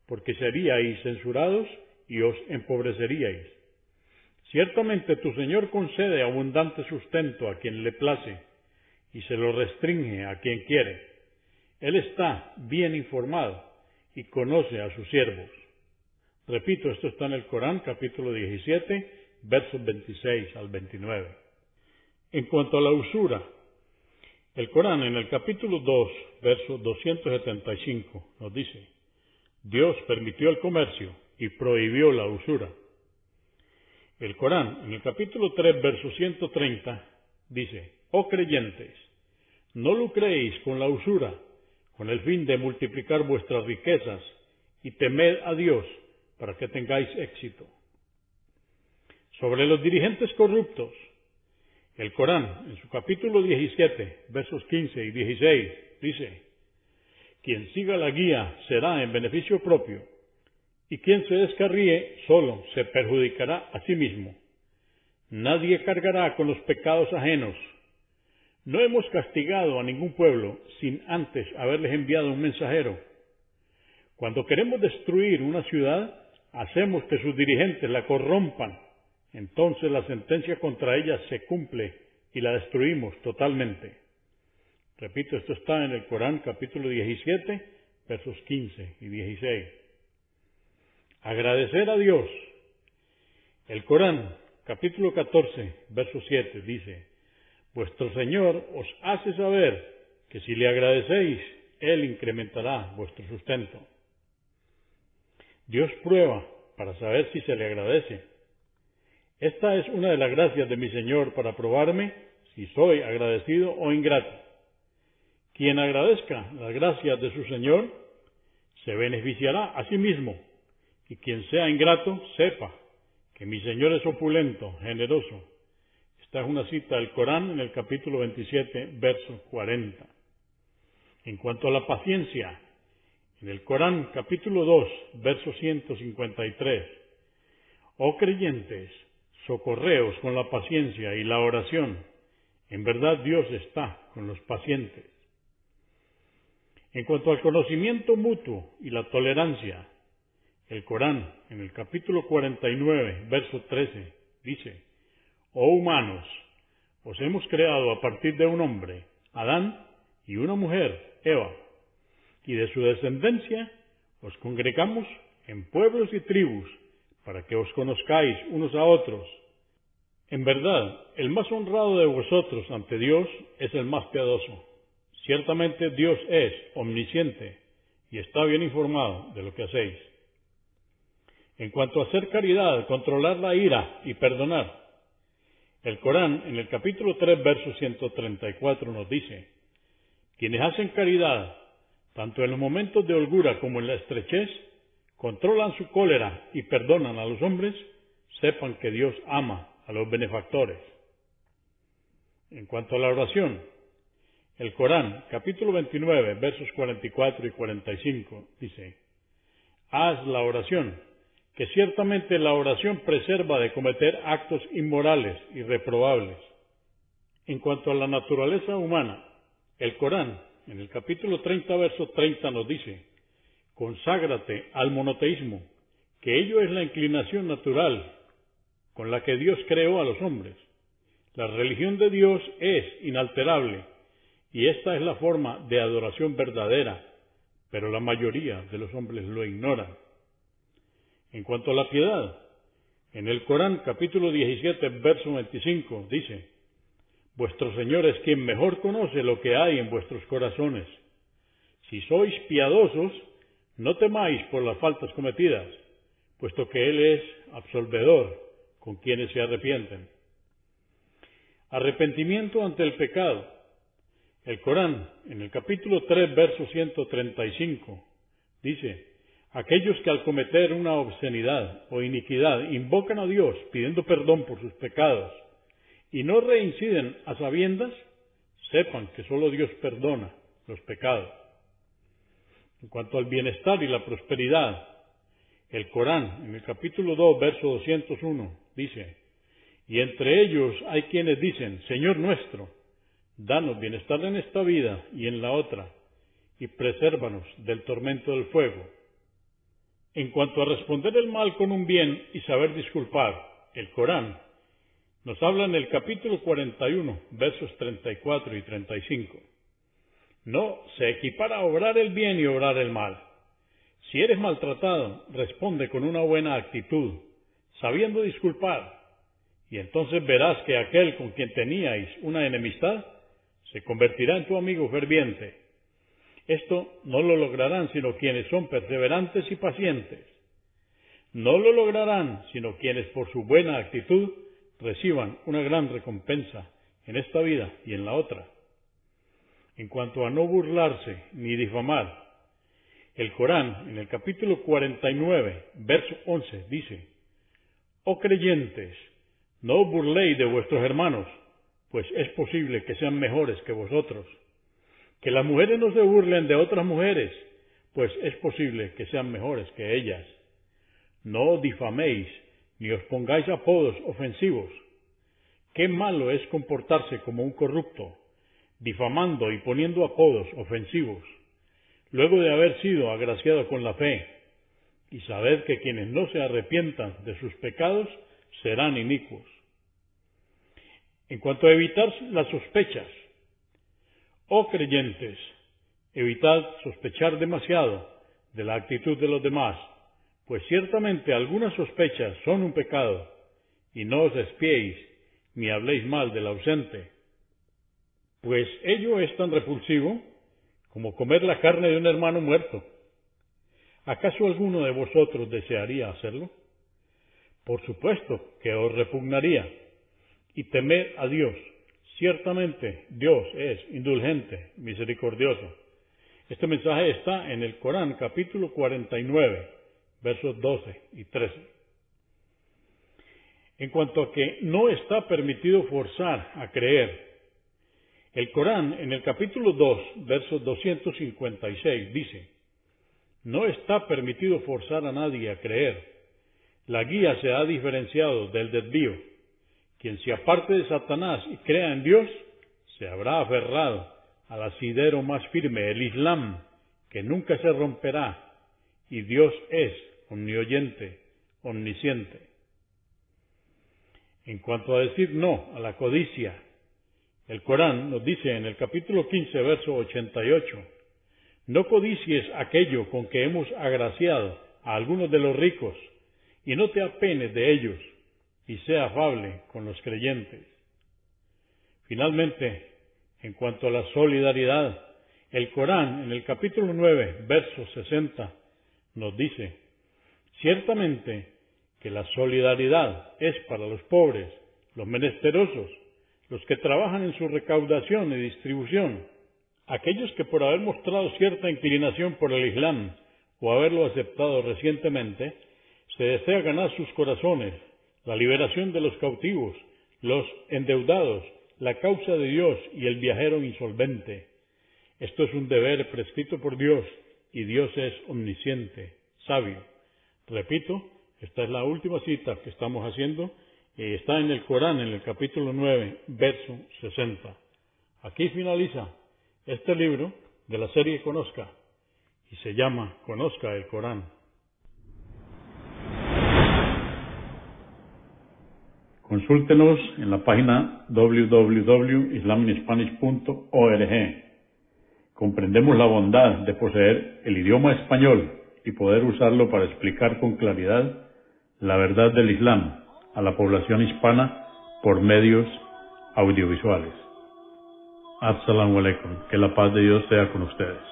porque seríais censurados y os empobreceríais. Ciertamente tu Señor concede abundante sustento a quien le place y se lo restringe a quien quiere. Él está bien informado y conoce a sus siervos. Repito, esto está en el Corán, capítulo 17, versos 26 al 29. En cuanto a la usura, el Corán en el capítulo 2, verso 275, nos dice: Dios permitió el comercio y prohibió la usura. El Corán en el capítulo 3, verso 130, dice: Oh creyentes, no lucréis con la usura, con el fin de multiplicar vuestras riquezas, y temed a Dios para que tengáis éxito. Sobre los dirigentes corruptos, el Corán, en su capítulo 17, versos 15 y 16, dice: Quien siga la guía será en beneficio propio, y quien se descarríe solo se perjudicará a sí mismo. Nadie cargará con los pecados ajenos. No hemos castigado a ningún pueblo sin antes haberles enviado un mensajero. Cuando queremos destruir una ciudad, hacemos que sus dirigentes la corrompan. Entonces la sentencia contra ella se cumple y la destruimos totalmente. Repito, esto está en el Corán, capítulo 17, versos 15 y 16. Agradecer a Dios. El Corán, capítulo 14, verso 7, dice: Vuestro Señor os hace saber que si le agradecéis, Él incrementará vuestro sustento. Dios prueba para saber si se le agradece. Esta es una de las gracias de mi Señor para probarme si soy agradecido o ingrato. Quien agradezca las gracias de su Señor se beneficiará a sí mismo, y quien sea ingrato sepa que mi Señor es opulento, generoso. Esta es una cita del Corán en el capítulo 27, verso 40. En cuanto a la paciencia, en el Corán, capítulo 2, verso 153, Oh creyentes, socorreos con la paciencia y la oración. En verdad Dios está con los pacientes. En cuanto al conocimiento mutuo y la tolerancia, el Corán, en el capítulo 49, verso 13, dice: Oh humanos, os hemos creado a partir de un hombre, Adán, y una mujer, Eva, y de su descendencia os congregamos en pueblos y tribus, para que os conozcáis unos a otros. En verdad, el más honrado de vosotros ante Dios es el más piadoso. Ciertamente Dios es omnisciente y está bien informado de lo que hacéis. En cuanto a hacer caridad, controlar la ira y perdonar, el Corán, en el capítulo 3, verso 134, nos dice: Quienes hacen caridad, tanto en los momentos de holgura como en la estrechez, controlan su cólera y perdonan a los hombres, sepan que Dios ama a los benefactores. En cuanto a la oración, el Corán, capítulo 29, versos 44 y 45, dice: Haz la oración, que ciertamente la oración preserva de cometer actos inmorales y reprobables. En cuanto a la naturaleza humana, el Corán, en el capítulo 30, verso 30, nos dice: Conságrate al monoteísmo, que ello es la inclinación natural con la que Dios creó a los hombres. La religión de Dios es inalterable, y esta es la forma de adoración verdadera, pero la mayoría de los hombres lo ignoran. En cuanto a la piedad, en el Corán, capítulo 17, verso 25, dice: Vuestro Señor es quien mejor conoce lo que hay en vuestros corazones. Si sois piadosos, no temáis por las faltas cometidas, puesto que Él es absolvedor con quienes se arrepienten. Arrepentimiento ante el pecado. El Corán, en el capítulo 3, verso 135, dice: Aquellos que al cometer una obscenidad o iniquidad invocan a Dios pidiendo perdón por sus pecados y no reinciden a sabiendas, sepan que solo Dios perdona los pecados. En cuanto al bienestar y la prosperidad, el Corán, en el capítulo 2, verso 201, dice: Y entre ellos hay quienes dicen: Señor nuestro, danos bienestar en esta vida y en la otra, y presérvanos del tormento del fuego. En cuanto a responder el mal con un bien y saber disculpar, el Corán nos habla en el capítulo 41, versos 34 y 35. No se equipara a obrar el bien y obrar el mal. Si eres maltratado, responde con una buena actitud, sabiendo disculpar, y entonces verás que aquel con quien teníais una enemistad se convertirá en tu amigo ferviente. Esto no lo lograrán sino quienes son perseverantes y pacientes. No lo lograrán sino quienes por su buena actitud reciban una gran recompensa en esta vida y en la otra. En cuanto a no burlarse ni difamar, el Corán, en el capítulo 49, verso 11, dice: «Oh creyentes, no os burléis de vuestros hermanos, pues es posible que sean mejores que vosotros. Que las mujeres no se burlen de otras mujeres, pues es posible que sean mejores que ellas. No difaméis, ni os pongáis apodos ofensivos. Qué malo es comportarse como un corrupto, difamando y poniendo apodos ofensivos, luego de haber sido agraciado con la fe, y sabed que quienes no se arrepientan de sus pecados serán inicuos». En cuanto a evitar las sospechas, oh creyentes, evitad sospechar demasiado de la actitud de los demás, pues ciertamente algunas sospechas son un pecado, y no os espiéis ni habléis mal del ausente, pues ello es tan repulsivo como comer la carne de un hermano muerto. ¿Acaso alguno de vosotros desearía hacerlo? Por supuesto que os repugnaría. Y temed a Dios. Ciertamente Dios es indulgente, misericordioso. Este mensaje está en el Corán, capítulo 49, versos 12 y 13. En cuanto a que no está permitido forzar a creer, el Corán, en el capítulo 2, versos 256, dice: «No está permitido forzar a nadie a creer. La guía se ha diferenciado del desvío. Quien se aparte de Satanás y crea en Dios, se habrá aferrado al asidero más firme, el Islam, que nunca se romperá, y Dios es omnioyente, omnisciente». En cuanto a decir no a la codicia, el Corán nos dice en el capítulo 15, verso 88, «No codicies aquello con que hemos agraciado a algunos de los ricos, y no te apenes de ellos, y sea afable con los creyentes». Finalmente, en cuanto a la solidaridad, el Corán, en el capítulo 9, verso 60, nos dice: «Ciertamente que la solidaridad es para los pobres, los menesterosos, los que trabajan en su recaudación y distribución, aquellos que por haber mostrado cierta inclinación por el Islam o haberlo aceptado recientemente, se desea ganar sus corazones, la liberación de los cautivos, los endeudados, la causa de Dios y el viajero insolvente. Esto es un deber prescrito por Dios, y Dios es omnisciente, sabio». Repito, esta es la última cita que estamos haciendo, y está en el Corán, en el capítulo 9, verso 60. Aquí finaliza este libro de la serie Conozca, y se llama Conozca el Corán. Consúltenos en la página www.islaminspanish.org. Comprendemos la bondad de poseer el idioma español y poder usarlo para explicar con claridad la verdad del Islam a la población hispana por medios audiovisuales. Assalamu alaikum. Que la paz de Dios sea con ustedes.